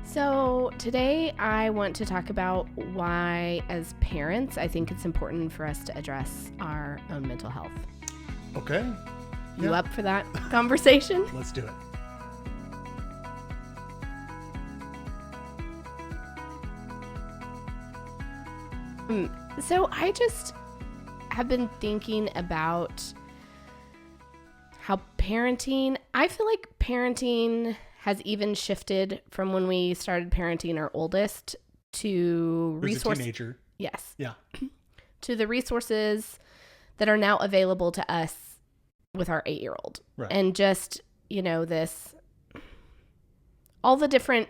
So, today I want to talk about why, as parents, I think it's important for us to address our own mental health. Okay. You up for that conversation? Let's do it. So, I just have been thinking about how I feel like parenting has even shifted from when we started parenting our oldest to resources. A teenager. Yes. Yeah. To the resources that are now available to us with our 8-year-old. Right. And just, all the different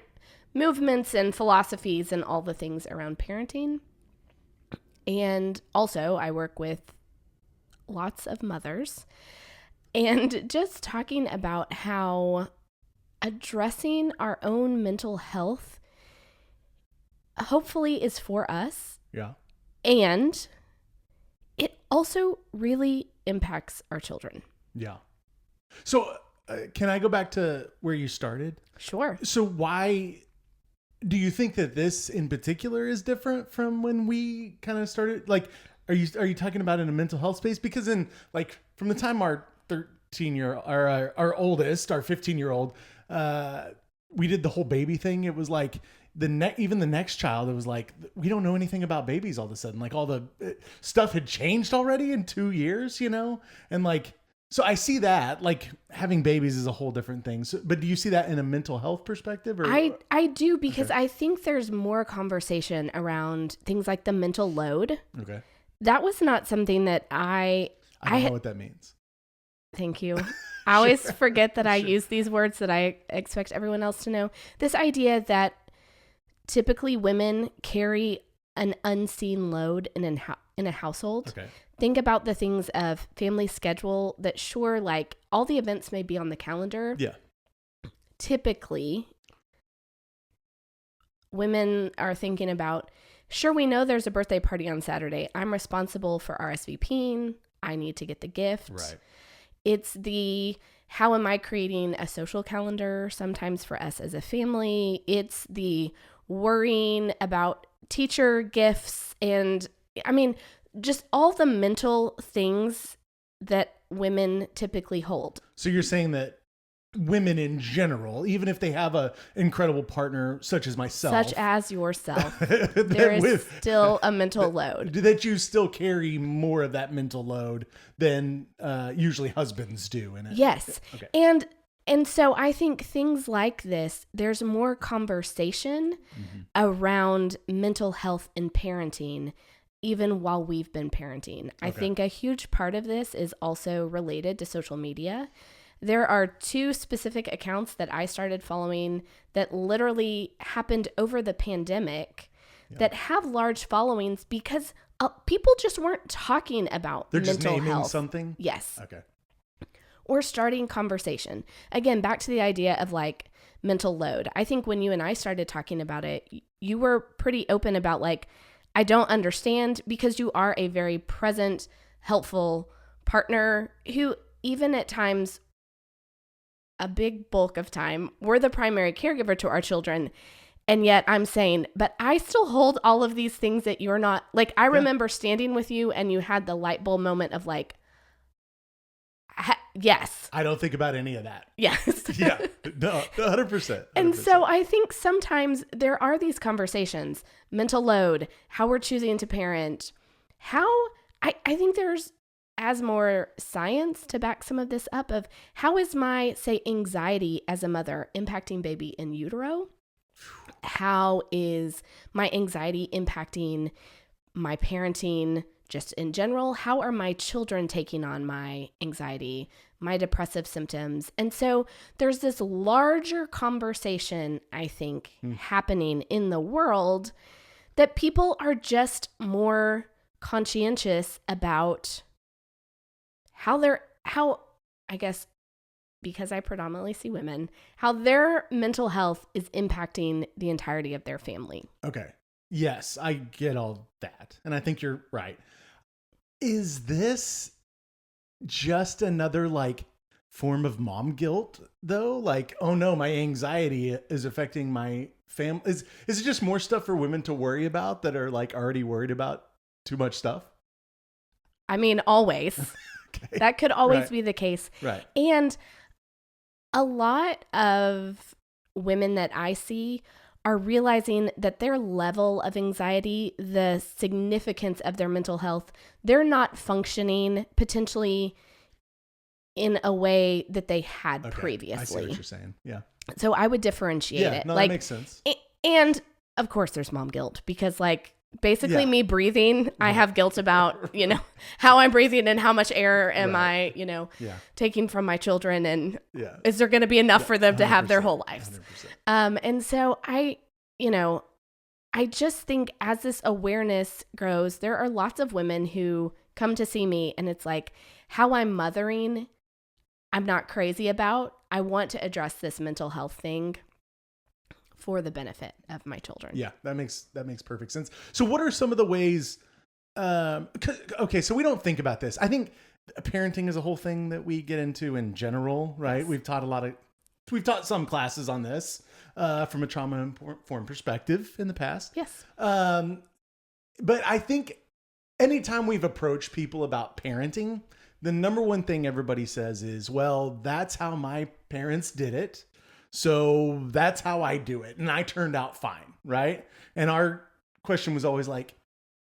movements and philosophies and all the things around parenting. And also I work with lots of mothers, and just talking about how addressing our own mental health hopefully is for us. Yeah. And it also really impacts our children. Yeah. So can I go back to where you started? Sure. So why do you think that this in particular is different from when we kind of started? Like, are you talking about in a mental health space? Because from the time our our oldest, our 15-year-old, we did the whole baby thing. It was like even the next child, it was like, we don't know anything about babies all of a sudden. Like all the stuff had changed already in 2 years, and so I see that like having babies is a whole different thing. So, but do you see that in a mental health perspective? Or I do, because I think there's more conversation around things like the mental load. Okay. That was not something that I don't know what that means. Thank you. I always forget that I use these words that I expect everyone else to know. This idea that typically women carry an unseen load in a household. Okay. Think about the things of family schedule that sure, like all the events may be on the calendar. Yeah. Typically, women are thinking about, sure, we know there's a birthday party on Saturday. I'm responsible for RSVPing. I need to get the gift. Right. It's how am I creating a social calendar sometimes for us as a family? It's the worrying about teacher gifts and, just all the mental things that women typically hold. So you're saying that women in general, even if they have an incredible partner such as myself, such as yourself, there is still a mental load. That you still carry more of that mental load than usually husbands do in it. Yes. Okay. And so I think things like this, there's more conversation around mental health and parenting, even while we've been parenting. Okay. I think a huge part of this is also related to social media. There are 2 specific accounts that I started following that literally happened over the pandemic that have large followings because people just weren't talking about They're mental just naming health. Something? Yes. Okay. Or starting conversation. Again, back to the idea of like mental load. I think when you and I started talking about it, you were pretty open about like, I don't understand, because you are a very present, helpful partner who even at times, a big bulk of time, we're the primary caregiver to our children. And yet I'm saying, but I still hold all of these things that you're not. Like, I remember standing with you and you had the light bulb moment of like, yes. I don't think about any of that. Yes. Yeah. No, 100%. And so I think sometimes there are these conversations, mental load, how we're choosing to parent, I think there's as more science to back some of this up of how is my, say, anxiety as a mother impacting baby in utero? How is my anxiety impacting my parenting just in general? How are my children taking on my anxiety, my depressive symptoms? And so there's this larger conversation, I think, happening in the world that people are just more conscientious about how I guess, because I predominantly see women, how their mental health is impacting the entirety of their family. Okay. Yes, I get all that. And I think you're right. Is this just another form of mom guilt though? Like, oh no, my anxiety is affecting my is it just more stuff for women to worry about that are like already worried about too much stuff? I mean, always. Okay. That could always Right. be the case. Right. And a lot of women that I see are realizing that their level of anxiety, the significance of their mental health, they're not functioning potentially in a way that they had Okay. previously. I see what you're saying. Yeah. So I would differentiate Yeah. it. No, like, that makes sense. And of course there's mom guilt, because like basically Yeah. me breathing, I Right. have guilt about, how I'm breathing and how much air am Right. I, Yeah. taking from my children, and Yeah. is there going to be enough for them to have their 100%, whole lives? 100%. And so I just think as this awareness grows, there are lots of women who come to see me and it's like, how I'm mothering, I'm not crazy about. I want to address this mental health thing for the benefit of my children. Yeah, that makes perfect sense. So what are some of the ways, okay, so we don't think about this. I think parenting is a whole thing that we get into in general, right? Yes. We've taught some classes on this from a trauma-informed perspective in the past. Yes. But I think anytime we've approached people about parenting, the number one thing everybody says is, well, that's how my parents did it. So that's how I do it. And I turned out fine. Right. And our question was always like,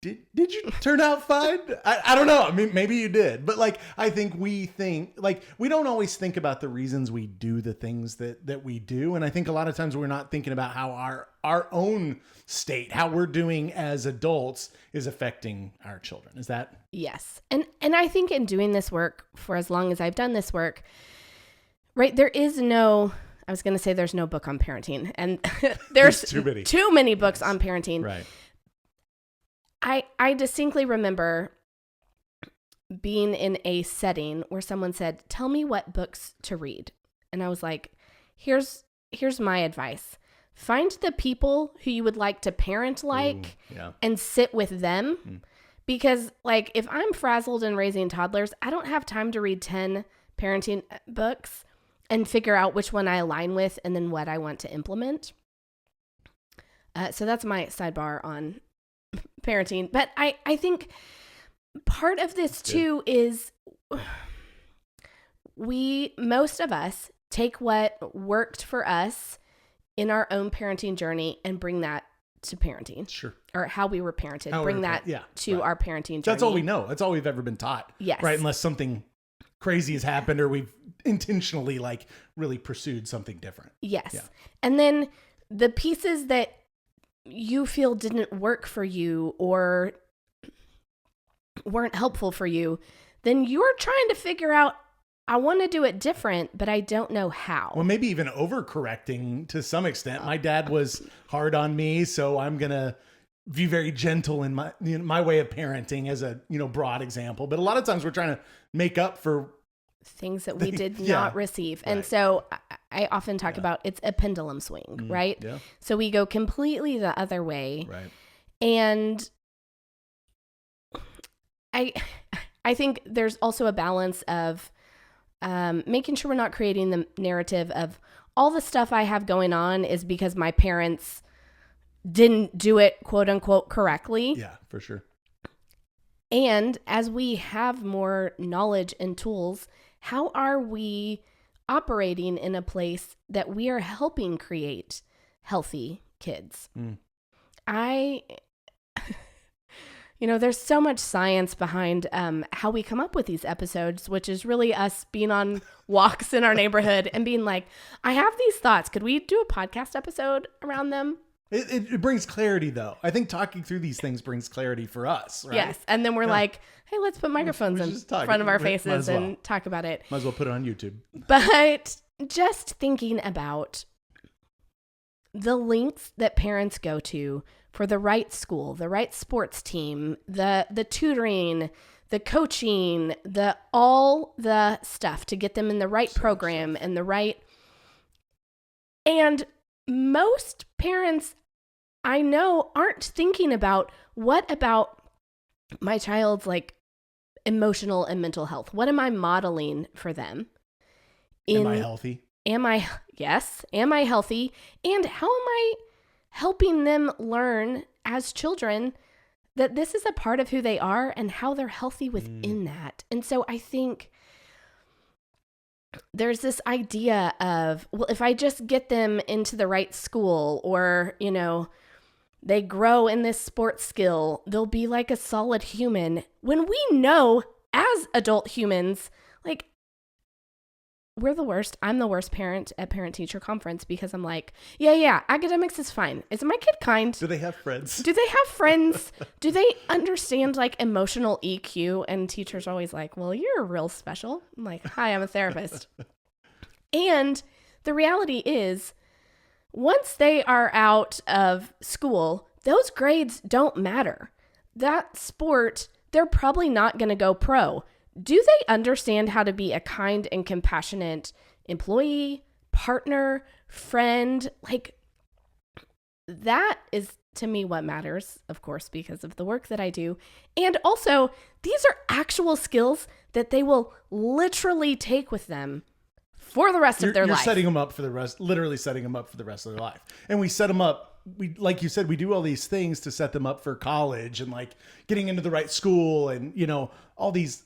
did you turn out fine? I don't know. I mean, maybe you did. But like, I think we don't always think about the reasons we do the things that we do. And I think a lot of times we're not thinking about how our own state, how we're doing as adults is affecting our children. Is that? Yes. And I think in doing this work for as long as I've done this work, right, there's no book on parenting, and there's too many books on parenting. Right. I distinctly remember being in a setting where someone said, tell me what books to read. And I was like, here's my advice. Find the people who you would like to parent like. Ooh, yeah. And sit with them. Because like, if I'm frazzled and raising toddlers, I don't have time to read 10 parenting books and figure out which one I align with and then what I want to implement. So that's my sidebar on parenting. But I think part of this too is most of us take what worked for us in our own parenting journey and bring that to parenting. Sure. Or how we were parented. Bring that to our parenting journey. That's all we know. That's all we've ever been taught. Yes. Right. Unless something crazy has happened or we've intentionally like really pursued something different. Yes. Yeah. And then the pieces that you feel didn't work for you or weren't helpful for you, then you're trying to figure out, I want to do it different, but I don't know how. Well, maybe even overcorrecting to some extent. My dad was hard on me, so I'm going to be very gentle in my way of parenting as a, broad example. But a lot of times we're trying to make up for things that we did not receive. And Right. so I often talk about it's a pendulum swing, right? Yeah. So we go completely the other way. Right. And I think there's also a balance of making sure we're not creating the narrative of all the stuff I have going on is because my parents didn't do it, quote unquote, correctly. Yeah, for sure. And as we have more knowledge and tools, how are we operating in a place that we are helping create healthy kids? There's so much science behind how we come up with these episodes, which is really us being on walks in our neighborhood and being like, I have these thoughts. Could we do a podcast episode around them? It brings clarity, though. I think talking through these things brings clarity for us, right? Yes. And then we're like, hey, let's put microphones in front of our faces and talk about it. Might as well put it on YouTube. But just thinking about the lengths that parents go to for the right school, the right sports team, the tutoring, the coaching, all the stuff to get them in the right program and the right. And most parents I know aren't thinking about what about my child's like emotional and mental health. What am I modeling for them? Am I healthy? Yes. Am I healthy? And how am I helping them learn as children that this is a part of who they are and how they're healthy within that. And so I think there's this idea of, well, if I just get them into the right school, or, you know, they grow in this sports skill, they'll be like a solid human. When we know as adult humans, like, we're the worst. I'm the worst parent at parent-teacher conference because I'm like, yeah, academics is fine. Is my kid kind? Do they have friends? Do they have friends? Do they understand like emotional EQ? And teachers are always like, well, you're real special. I'm like, hi, I'm a therapist. And the reality is, once they are out of school, those grades don't matter. That sport, they're probably not going to go pro. Do they understand how to be a kind and compassionate employee, partner, friend? Like, that is, to me, what matters, of course, because of the work that I do. And also, these are actual skills that they will literally take with them for the rest of their life. You're setting them up for the rest, literally setting them up for the rest of their life. And we set them up, like you said, we do all these things to set them up for college and like getting into the right school and, you know, all these,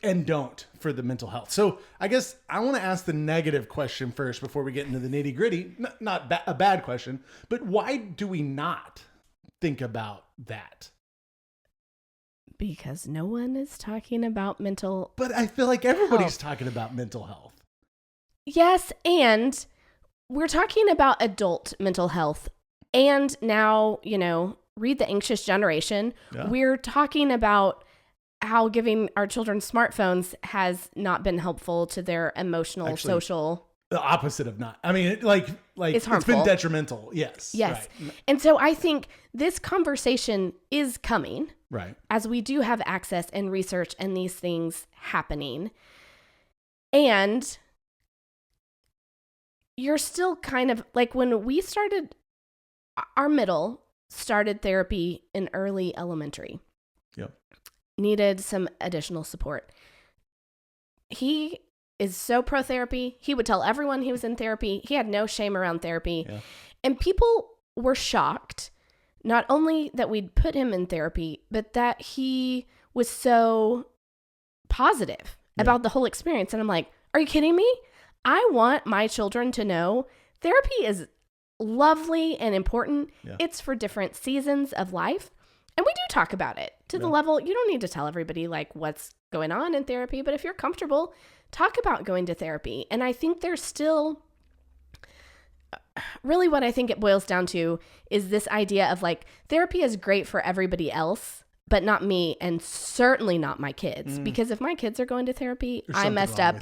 and don't for the mental health. So I guess I want to ask the negative question first before we get into the nitty gritty. Not a bad question, but why do we not think about that? Because no one is talking about mental. But I feel like everybody's health. talking about mental health. Yes, and we're talking about adult mental health. And now, you know, read The Anxious Generation. Yeah. We're talking about how giving our children smartphones has not been helpful to their emotional, social. The opposite of not. I mean, it's harmful. been detrimental. Yes. Yes. Right. And so I think this conversation is coming. Right. As we do have access and research and these things happening. And you're still kind of like, when we started, our middle started therapy in early elementary. Yep. Needed some additional support. He is so pro therapy. He would tell everyone he was in therapy. He had no shame around therapy. Yeah. And people were shocked, not only that we'd put him in therapy, but that he was so positive about the whole experience. And I'm like, are you kidding me? I want my children to know therapy is lovely and important. Yeah. It's for different seasons of life. And we do talk about it to the level, you don't need to tell everybody like what's going on in therapy, but if you're comfortable, talk about going to therapy. And I think there's still, really what I think it boils down to is this idea of like, therapy is great for everybody else, but not me, and certainly not my kids. Because if my kids are going to therapy, I messed up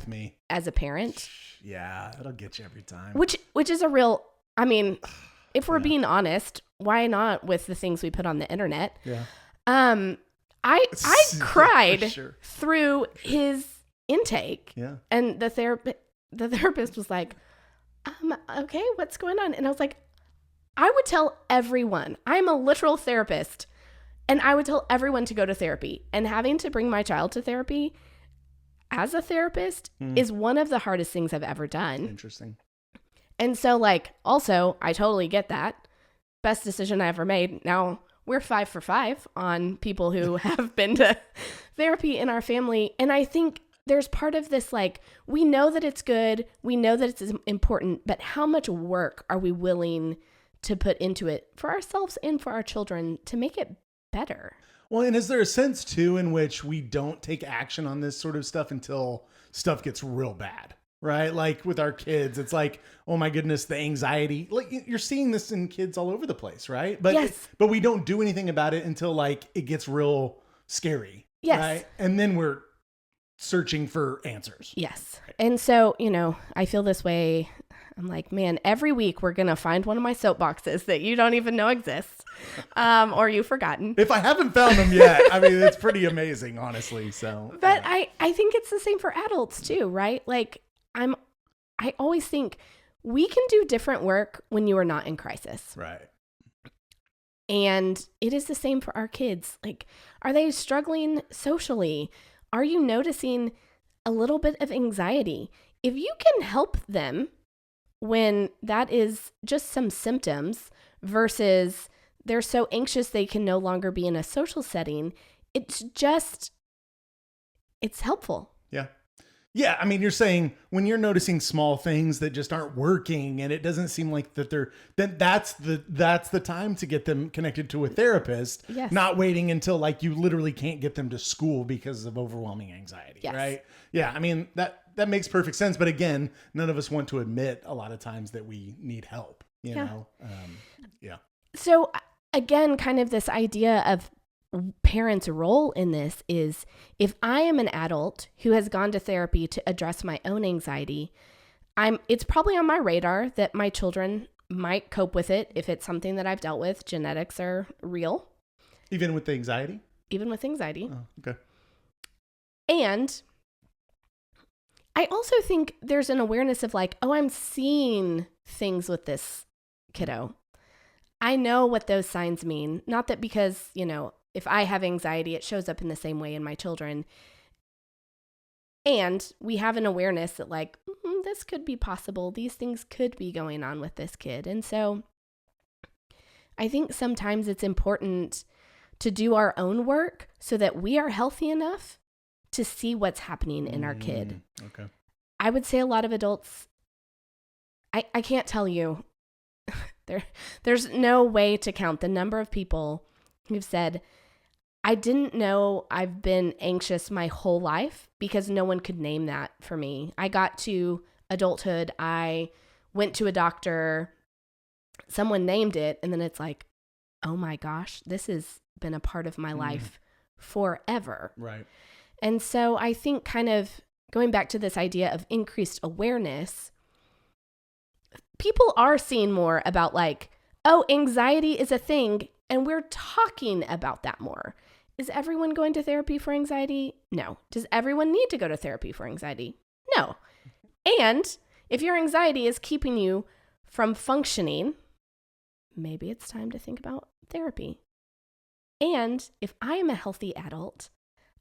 as a parent. Yeah, it'll get you every time. Which is a real, I mean, if we're being honest, why not with the things we put on the internet? Yeah. I cried sure. through his intake. Yeah. And the therapist was like, okay, what's going on? And I was like, I would tell everyone, I'm a literal therapist, and I would tell everyone to go to therapy. And having to bring my child to therapy as a therapist is one of the hardest things I've ever done. Interesting. And so like, also, I totally get that. Best decision I ever made. Now we're 5 for 5 on people who have been to therapy in our family. And I think there's part of this, like, we know that it's good. We know that it's important, but how much work are we willing to put into it for ourselves and for our children to make it better? Well, and is there a sense too in which we don't take action on this sort of stuff until stuff gets real bad? Right? Like with our kids, it's like, oh my goodness, the anxiety, like you're seeing this in kids all over the place, right? But, yes. But we don't do anything about it until like it gets real scary. Yes. Right? And then we're searching for answers. Yes. And so, you know, I feel this way. I'm like, man, every week we're going to find one of my soapboxes that you don't even know exists, or you've forgotten. If I haven't found them yet, I mean, it's pretty amazing, honestly. So, but I think it's the same for adults too, right? Like, I always think we can do different work when you are not in crisis. Right. And it is the same for our kids. Like, are they struggling socially? Are you noticing a little bit of anxiety? If you can help them when that is just some symptoms, versus they're so anxious they can no longer be in a social setting. It's helpful. Yeah. Yeah, I mean, you're saying when you're noticing small things that just aren't working and it doesn't seem like that then that's the time to get them connected to a therapist, Yes. not waiting until like you literally can't get them to school because of overwhelming anxiety, Yes. right? Yeah, I mean, that makes perfect sense, but again, none of us want to admit a lot of times that we need help, you know? Yeah. So again, kind of this idea of parents' role in this is, if I am an adult who has gone to therapy to address my own anxiety, it's probably on my radar that my children might cope with it if it's something that I've dealt with. Genetics are real. Even with the anxiety? Even with anxiety. Oh, okay. And I also think there's an awareness of like, oh, I'm seeing things with this kiddo. I know what those signs mean. Not that because, if I have anxiety, it shows up in the same way in my children. And we have an awareness that like, this could be possible. These things could be going on with this kid. And so I think sometimes it's important to do our own work so that we are healthy enough to see what's happening in our kid. Okay. I would say a lot of adults, I can't tell you, there's no way to count the number of people who've said, I didn't know I've been anxious my whole life because no one could name that for me. I got to adulthood, I went to a doctor, someone named it, and then it's like, oh my gosh, this has been a part of my life forever. Right. And so I think kind of going back to this idea of increased awareness, people are seeing more about like, oh, anxiety is a thing, and we're talking about that more. Is everyone going to therapy for anxiety? No. Does everyone need to go to therapy for anxiety? No. And if your anxiety is keeping you from functioning, maybe it's time to think about therapy. And if I am a healthy adult,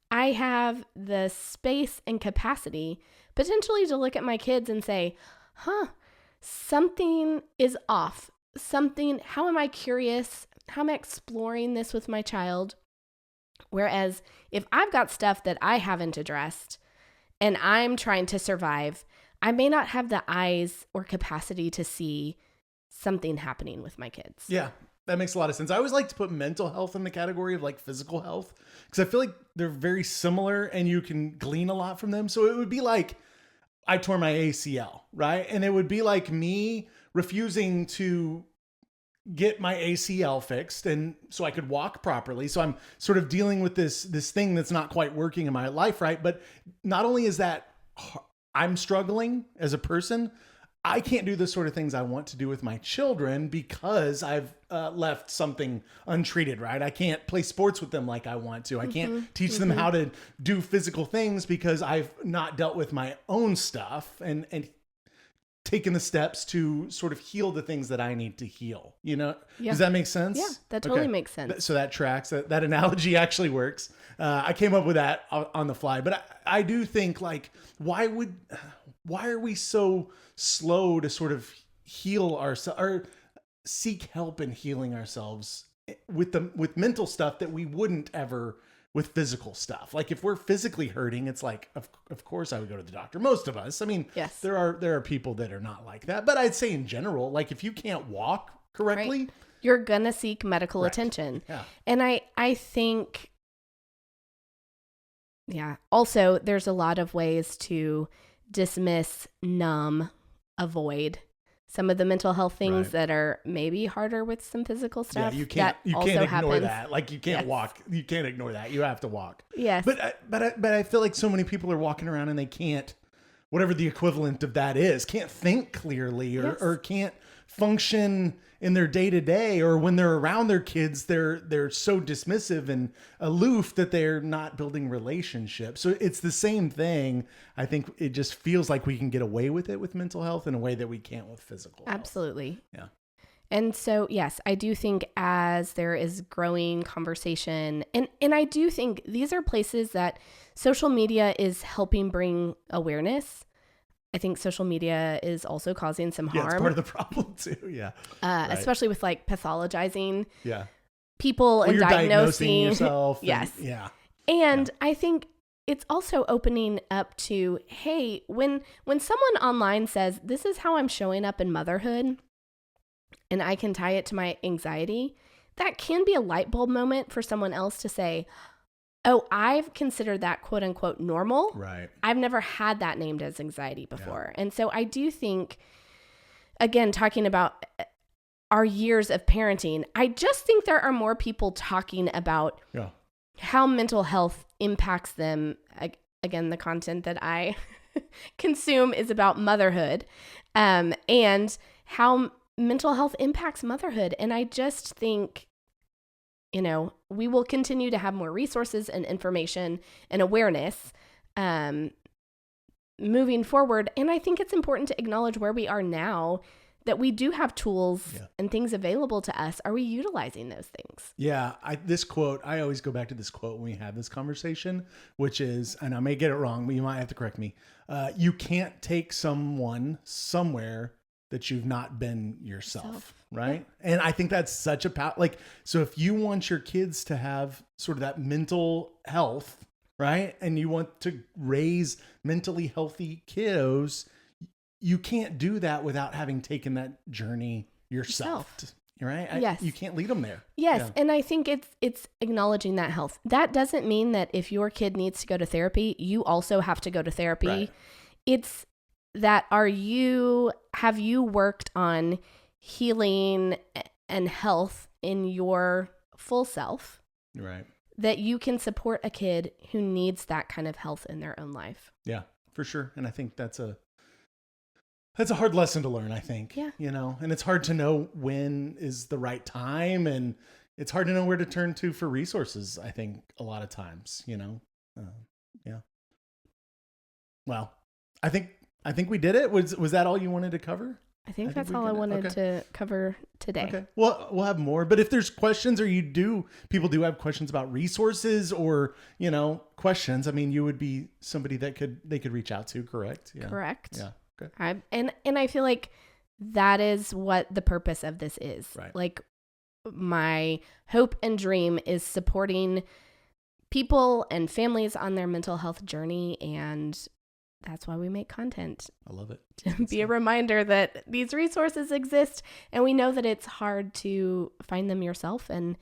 I have the space and capacity potentially to look at my kids and say, something is off. How am I curious? How am I exploring this with my child? Whereas if I've got stuff that I haven't addressed and I'm trying to survive, I may not have the eyes or capacity to see something happening with my kids. Yeah, that makes a lot of sense. I always like to put mental health in the category of like physical health because I feel like they're very similar and you can glean a lot from them. So it would be like I tore my ACL, right? And it would be like me refusing to get my ACL fixed and so I could walk properly. So I'm sort of dealing with this thing that's not quite working in my life, right? But not only is that I'm struggling as a person, I can't do the sort of things I want to do with my children because I've left something untreated, right? I can't play sports with them like I want to. I can't teach them how to do physical things because I've not dealt with my own stuff and taken the steps to sort of heal the things that I need to heal, Yeah. Does that make sense? Yeah, that totally makes sense. So that tracks. That analogy actually works. I came up with that on the fly, but I do think like, why are we so slow to sort of heal ourselves or seek help in healing ourselves with mental stuff that we wouldn't ever with physical stuff? Like if we're physically hurting, it's like, of course I would go to the doctor. Most of us. I mean, yes, there are people that are not like that, but I'd say in general, like if you can't walk correctly, right, you're going to seek medical attention. Yeah. And I think, also there's a lot of ways to dismiss, numb, avoid some of the mental health things that are maybe harder with some physical stuff. Yeah, you can't ignore that. Like you can't walk. You can't ignore that. You have to walk. Yes. But I feel like so many people are walking around and they can't, whatever the equivalent of that is, can't think clearly or can't function in their day to day, or when they're around their kids, they're so dismissive and aloof that they're not building relationships. So it's the same thing. I think it just feels like we can get away with it with mental health in a way that we can't with physical health. Absolutely. Yeah. And so, yes, I do think as there is growing conversation, and I do think these are places that social media is helping bring awareness. I think social media is also causing some harm. Yeah, it's part of the problem too. Yeah. Right. Especially with like pathologizing Yeah. people and you're diagnosing yourself. Yes. Yeah. And I think it's also opening up to, hey, when someone online says, this is how I'm showing up in motherhood, and I can tie it to my anxiety, that can be a light bulb moment for someone else to say, oh, I've considered that quote unquote normal. Right. I've never had that named as anxiety before. Yeah. And so I do think, again, talking about our years of parenting, I just think there are more people talking about how mental health impacts them. Again, the content that I consume is about motherhood, and how mental health impacts motherhood. And I just think, we will continue to have more resources and information and awareness moving forward. And I think it's important to acknowledge where we are now, that we do have tools and things available to us. Are we utilizing those things? Yeah. This quote, I always go back to this quote when we have this conversation, which is, and I may get it wrong, but you might have to correct me. You can't take someone somewhere that you've not been yourself. Right. Yeah. And I think that's such a so if you want your kids to have sort of that mental health, right, and you want to raise mentally healthy kiddos, you can't do that without having taken that journey yourself. Right? Yes. You can't lead them there. Yes. Yeah. And I think it's acknowledging that health. That doesn't mean that if your kid needs to go to therapy, you also have to go to therapy. Right. It's that have you worked on healing and health in your full self? Right. That you can support a kid who needs that kind of health in their own life. Yeah, for sure. And I think that's a hard lesson to learn, I think. Yeah. And it's hard to know when is the right time, and it's hard to know where to turn to for resources, I think, a lot of times, yeah. Well, I think we did it. Was that all you wanted to cover? I think that's all I wanted to cover today. Okay. Well, we'll have more, but if there's questions, or people do have questions about resources or, questions, I mean, you would be somebody that they could reach out to, correct? Yeah. Correct. Yeah. Okay. And I feel like that is what the purpose of this is. Right. Like, my hope and dream is supporting people and families on their mental health journey, and that's why we make content. I love it. To be a reminder that these resources exist, and we know that it's hard to find them yourself. And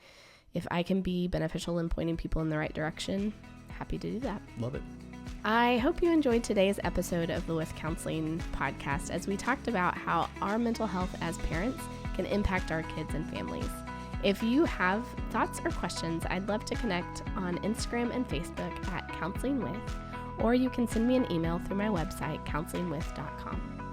if I can be beneficial in pointing people in the right direction, happy to do that. Love it. I hope you enjoyed today's episode of the With Counseling podcast, as we talked about how our mental health as parents can impact our kids and families. If you have thoughts or questions, I'd love to connect on Instagram and Facebook at Counseling With, or you can send me an email through my website, counselingwith.com.